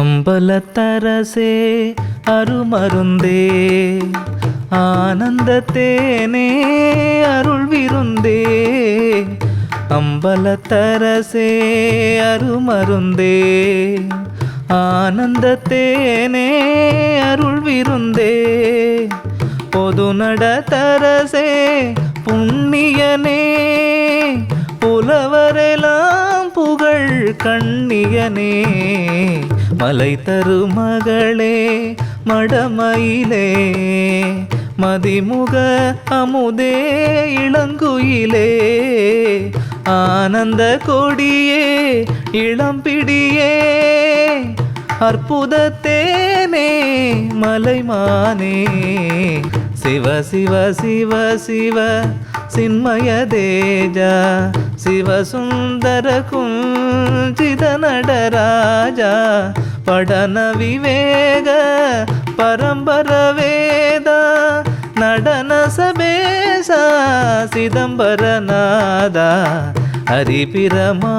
அம்பலத்தரசே அருமருந்தே ஆனந்தத்தேனே அருள் விருந்தே. அம்பலத்தரசே அருமருந்தே ஆனந்தத்தேனே அருள் விருந்தே. பொதுநடத்தரசே புண்ணியனே புலவரெல்லாம் புகழ் கண்ணியனே. மலை தருமகளே மடமயிலே மதிமுக அமுதே இளங்குயிலே. ஆனந்த கொடியே இளம்பிடியே அற்புதத்தேனே மலைமானே. சிவ சிவ சிவ சிவ சின்மய தேஜா சிவசுந்தர குஞ்சித நடராஜா. படன விவேக பரம்பர வேத நடன சபேசா சிதம்பரநாதா. ஹரிபிரமாதியர்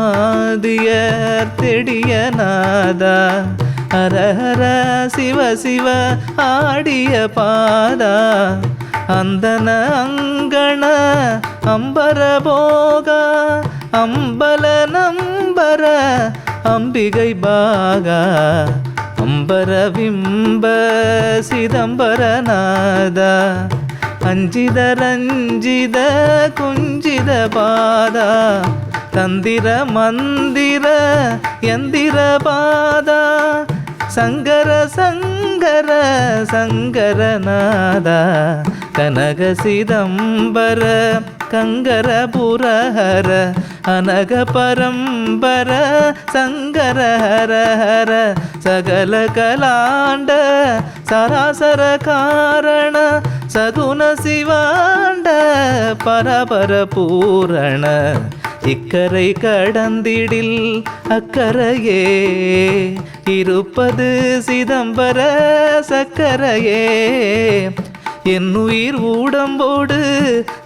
தெடியநாதா. ஹர ஹர சிவ சிவ ஆடிய பாதா. அந்தன அங்கண அம்பர போக அம்பல நம்பர அம்பிகை பாகா. அம்பர விம்ப சிதம்பரநாதா. அஞ்சித ரஞ்சித குஞ்சித பாதா. தந்திர மந்திர யந்திர பாதா. சங்கர சங்கர சங்கரநாதா. கனக சிதம்பர கங்கர புரஹர அனக பரம்பர சங்கர ஹர ஹர. சகல கலாண்ட சராசர காரண சகுண சிவாண்ட பரபர பூரண. இக்கரை கடந்திடில் அக்கரையே இருப்பது சிதம்பர சக்கரையே. என் உயிர் ஊடம்போடு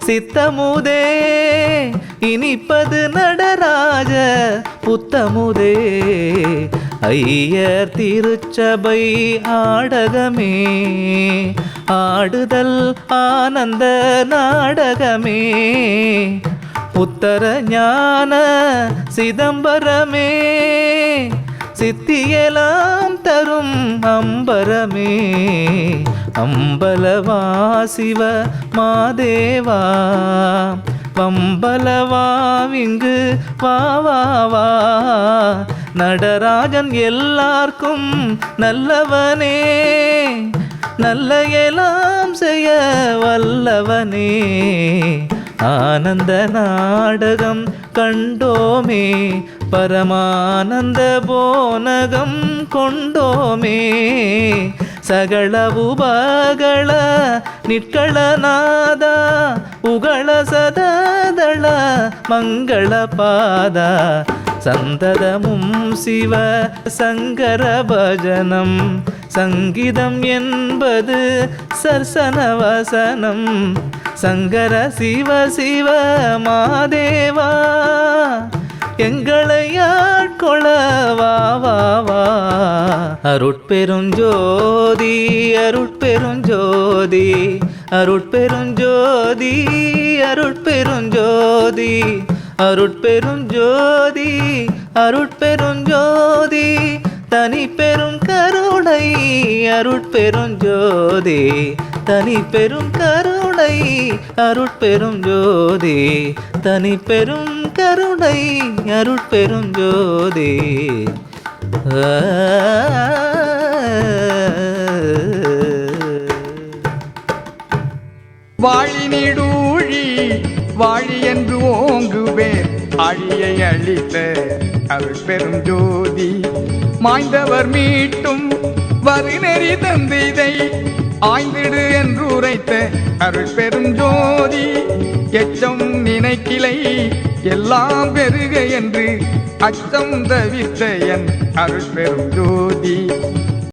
சித்தமுதே இனிப்பது நடராஜ புத்தமுதே. ஐயர் திருச்சபை ஆடகமே ஆடுதல் ஆனந்த நாடகமே. உத்தர ஞான சிதம்பரமே சித்தியெல்லாம் தரும் அம்பரமே. அம்பலவாசிவ மாதேவா பம்பலவாவிங்கு வாவாவா. நடராஜன் எல்லார்க்கும் நல்லவனே நல்ல எல்லாம் செய்ய வல்லவனே. ஆனந்த நாடகம் கண்டோமே பரமானந்த போனகம் கொண்டோமே. சகள உபகள நிற்களநாதா உகள சததள மங்கள பாதா. சந்ததமும் சிவ சங்கர பஜனம் சங்கீதம் என்பது சர்சனவசனம். சங்கர சிவ சிவ மாதேவா எங்களை ஆட்கொள வா வா வா. அருட்பெருஞ்சோதி அருட்பெருஞ்சோதி அருட்பெருஞ்சோதி அருட்பெருஞ்சோதி அருட்பெருஞ்சோதி அருட்பெருஞ்சோதி. தனி பெரும் கருணை அருட்பெருஞ்சோதி தனி பெரும் கருணை அருட்பெருஞ்சோதி தனி பெரும் கருணை அருட்பெருஞ்சோதி. வாழி நீடூழி வாழி என்று ஓங்குவேன் அழியை அழித்த அருள் பெரும் ஜோதி. மாய்ந்தவர் மீட்டும் வருநெறி தந்திதை ஆய்ந்திடு என்று உரைத்த அருள் பெரும் ஜோதி. எச்சம் நினைக்கிளை எல்லாம் பெருக என்று அச்சம் தவிர்த்த என் அருள் பெரும் ஜோதி.